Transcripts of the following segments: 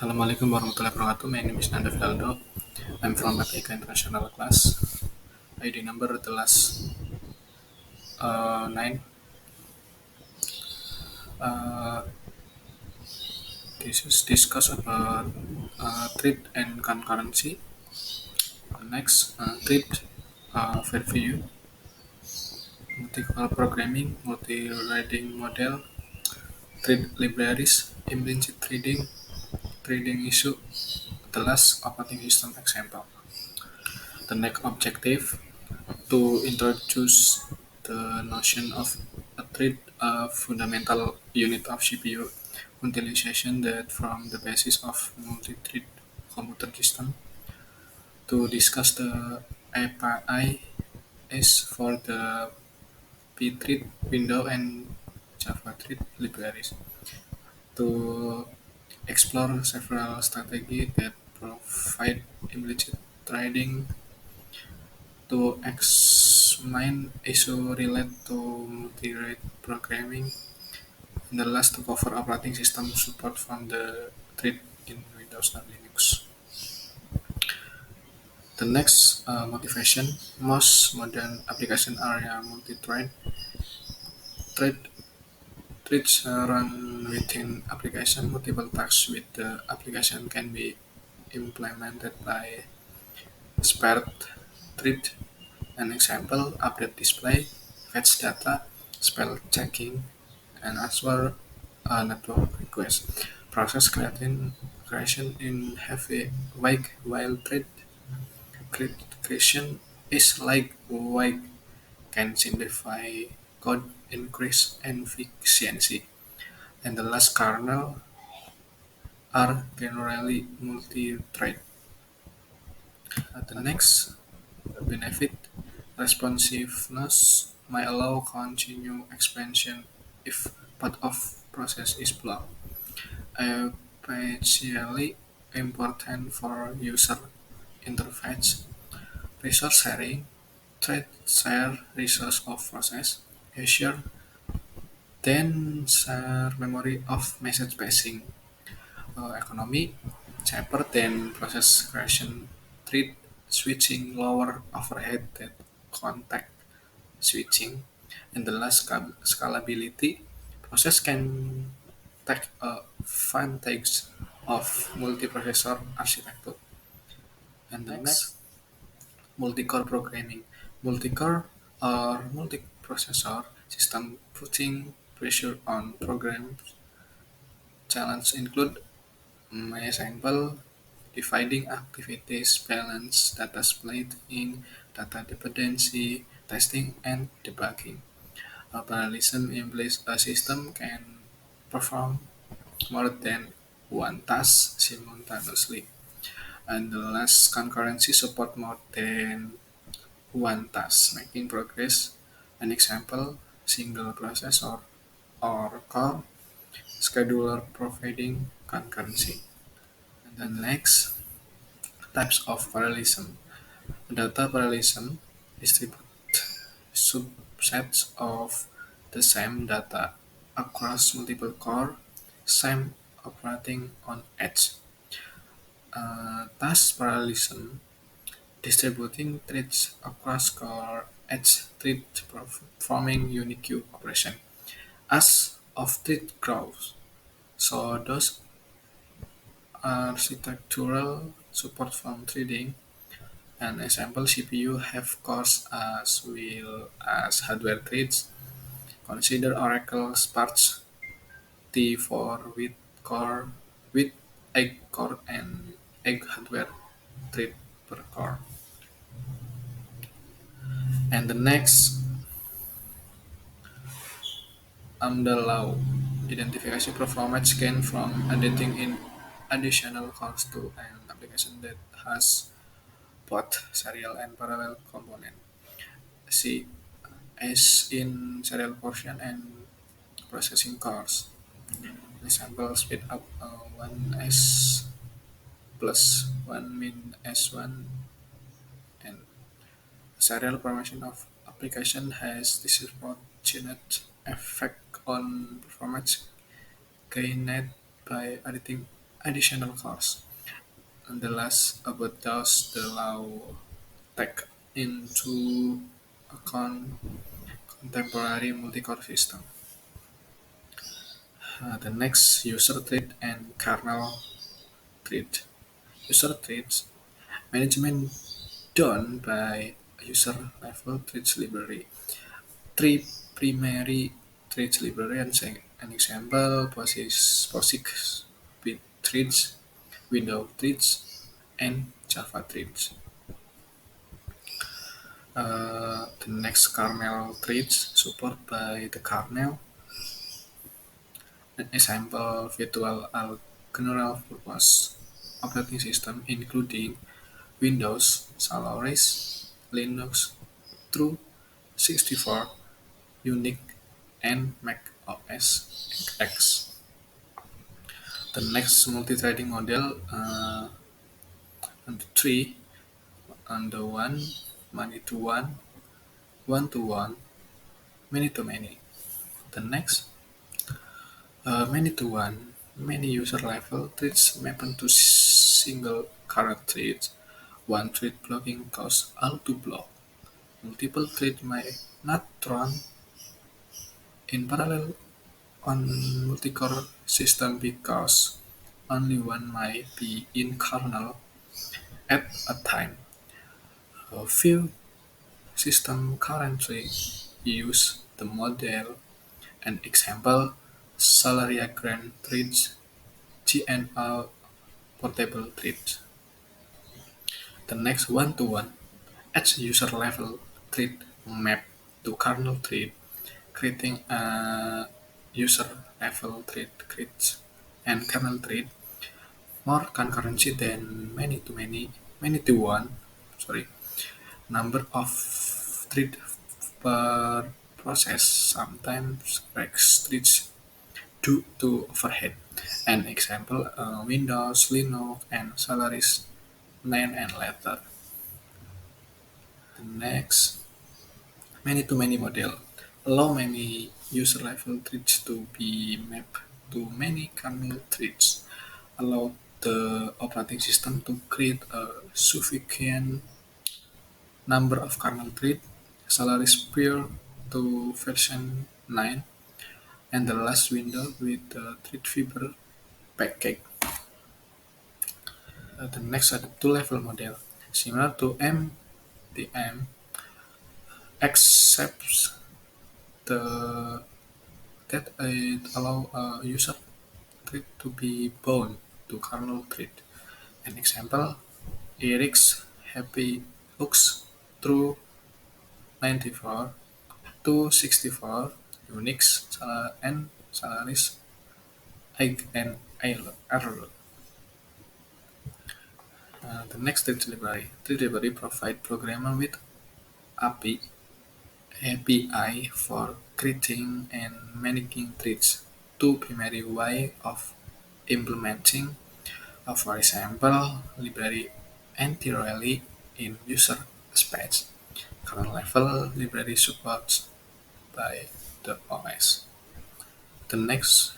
Assalamualaikum warahmatullahi wabarakatuh. My name is Nanda Fialdo. I'm from Batika International Class. ID number the last 9. Uh, this is discuss about thread and concurrency. Next, thread overview, multi-core programming, multi-threading model, thread libraries, implicit threading, threading issue, the last operating system example. The next objective to introduce the notion of a thread, a fundamental unit of CPU utilization that form the basis of multi-thread computer system. To discuss the API is for the pthread, window, and Java thread libraries. To explore several strategies that provide implicit threading, to examine issue related to multi-rate programming, and the last to cover operating system support from the thread in Windows and Linux. The next motivation, most modern application are multi-thread. Thread threads run within application. Multiple tasks with the application can be implemented by spared thread. An example, update display, fetch data, spell checking, and answer a network request. Process creation in heavy wake while thread creation is like wake can simplify code, increase efficiency, and the last kernel are generally multi-thread. The next benefit, responsiveness may allow continued expansion if part of process is blocked, especially important for user interface. Resource sharing, thread share resource of process, Azure, then share memory of message passing. Economy, cheaper than process creation, thread switching, lower overhead than contact switching, and the last scalability. Process can take advantage of multiprocessor architecture. And the next, multi-core programming. Multi-core or multiprocessor system putting pressure on programs. Challenges include my example, dividing activities, balance, data splitting, data dependency, testing, and debugging. A parallelism implies a system can perform more than one task simultaneously, and the last concurrency support more than one task, making progress. An example, single processor or core scheduler providing concurrency. And then next, types of parallelism. Data parallelism distribute subsets of the same data across multiple core, same operating on edge. Task parallelism distributing threads across core edge thread performing unique operation. As of thread grows, so those architectural support from threading. An example CPU have cores as well as hardware threads. Consider Oracle Spark T4 with 8 core and 8 hardware thread per core. And the next, the law identification performance gain from adding in additional cores to an application that has both serial and parallel component. See as in serial portion and processing cores. Example, speed up 1s plus 1 min s1, and serial formation of application has disproportionate effect on performance gained by editing additional cores. And the last about those the law take into account contemporary multi-core system. The next user thread and kernel thread. User threads management done by user level threads library. Three primary threads library and an example POSIX with threads, Windows threads, and Java threads. The next kernel threads support by the kernel. An example virtual general purpose operating system including Windows, Solaris, Linux, True 64, Unix, and Mac OS X. The next multi-threading model on the three, on the one, many to one to one, many to many. The next, many to one, many user level threads map to single current threads. One thread blocking causes all to block. Multiple threads may not run in parallel on multi-core system because only one might be in kernel at a time. A few systems currently use the model and example Solaria Grand Threads, GNL Portable Threads. The next one-to-one at user level thread map to kernel thread, creating a user level thread creates and kernel thread more concurrency than many to one. Sorry, number of thread per process sometimes breaks threads due to overhead. An example: Windows, Linux, and Solaris 9 and later. The next, many-to-many model allow many user-level threads to be mapped to many kernel threads. Allow the operating system to create a sufficient number of kernel threads. Solaris prior to version 9 and the last window with the thread fiber package. The next are the two-level model, similar to MDM, except the that it allow a user thread to be bound to kernel thread. An example: Eric's Happy Hooks through 94 to 64 Unix and Solaris Egg and Error. The next thread library. Thread library provide programmer with API for creating and managing threads. Two primary way of implementing, for example, library entirely in user space. Kernel level library supports by the OS. The next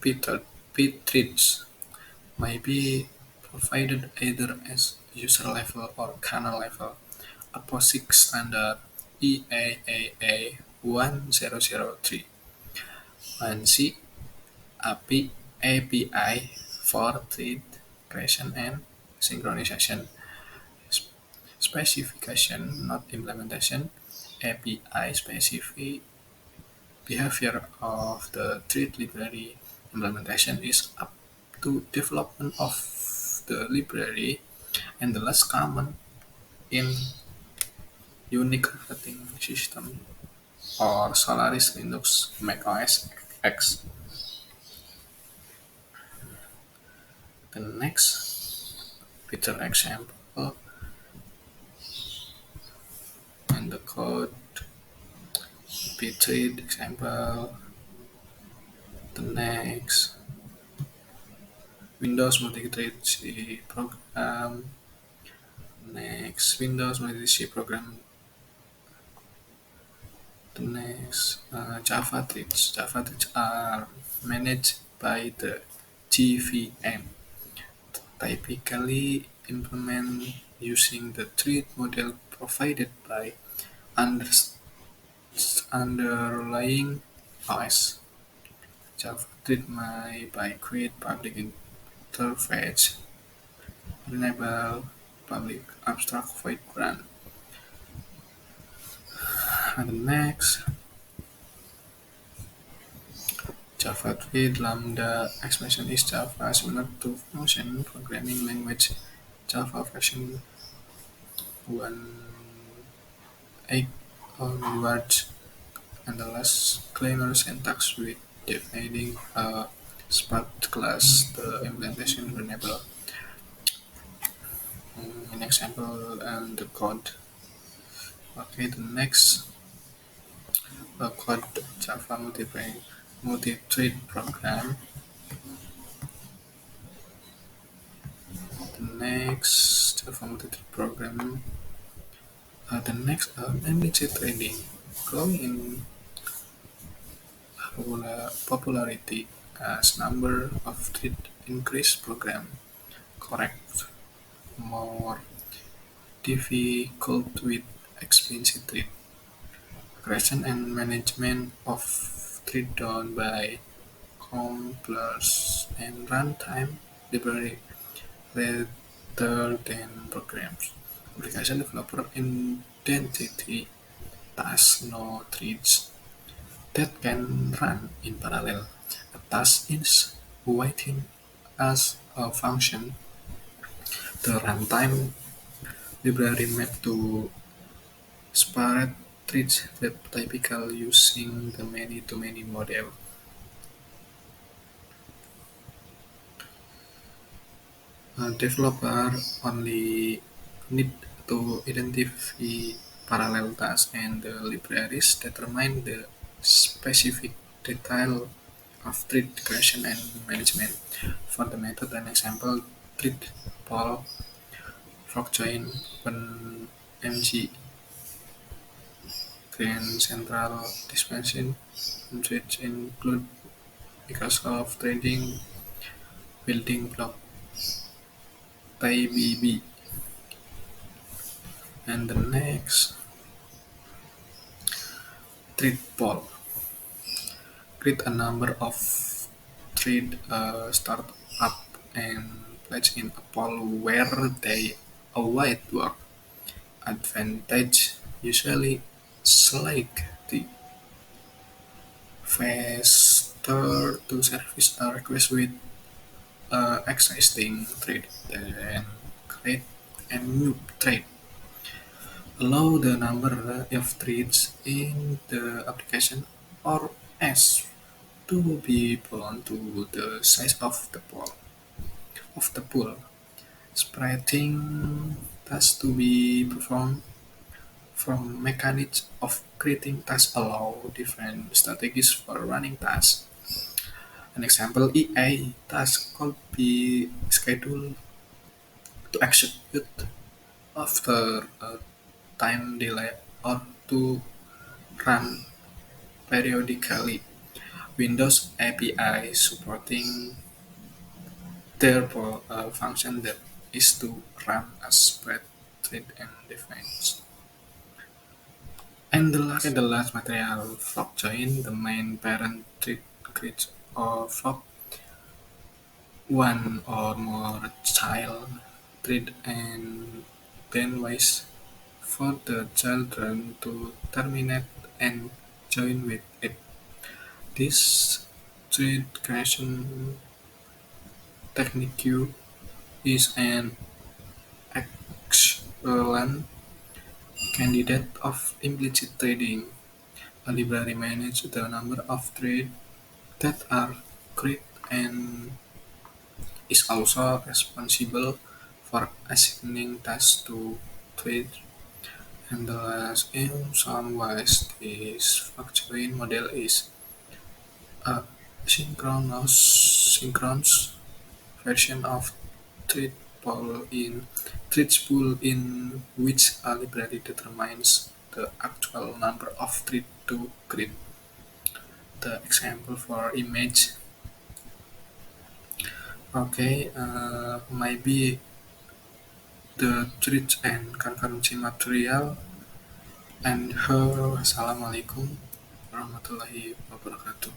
pthreads may be provided either as user level or kernel level. A POSIX standard EAAA 1003 1C API for thread creation and synchronization. Specification, not implementation. API specific behavior of the thread library. Implementation is up to development of the library and the less common in Unix operating system or Solaris, Linux, Mac OS X. The next picture example and the code pthread example. The next Windows multi-thread C program. Next Windows multi-C program. The next Java threads. Java threads are managed by the GVM, typically implemented using the thread model provided by under- underlying OS. Java thread may by create public interface, enable public abstract void grant. And next, Java thread Lambda expression is Java similar to function programming language Java version 1.8 onwards, and the last cleaner syntax with defining a Spark class. The implementation renewable. An example and the code. Okay, the next code Java multi-thread program. The next Java multi-thread program. The next MVC trading growing in popularity as number of thread increase program correct more difficult with expensive thread creation and management of thread done by compilers and runtime library rather than programs. Application developer identity task no threads that can run in parallel. A task is waiting as a function. The runtime library map to separate threads that typical using the many-to-many model. A developer only need to identify parallel tasks and the libraries determine the specific detail of thread creation and management. For the method and example, thread poll, fork join, OpenMG, Grand Central Dispensing, threads include Microsoft Trading, Building Block, TyBB, and the next thread poll. Create a number of thread start up and pledge in a poll where they avoid work advantage usually select the faster to service a request with existing thread, then create a new thread. Allow the number of threads in the application or S to be bound to the size of the pool. Spreading tasks to be performed from mechanics of creating tasks allow different strategies for running tasks. An example EA task could be scheduled to execute after a time delay or to run periodically. Windows API supporting therefore a function that is to run a spread thread and defines. And the last material fork join the main parent thread creates or fork one or more child thread and then waits for the children to terminate and join with it. This thread creation technique is an excellent candidate of implicit threading. A library manages the number of threads that are created and is also responsible for assigning tasks to threads. And the last, in some ways, this fluctuating model is a synchronous version of thread pool in which a library determines the actual number of threads to create. The example for image Okay, maybe the truth and concurrency material and her. Assalamualaikum warahmatullahi wabarakatuh.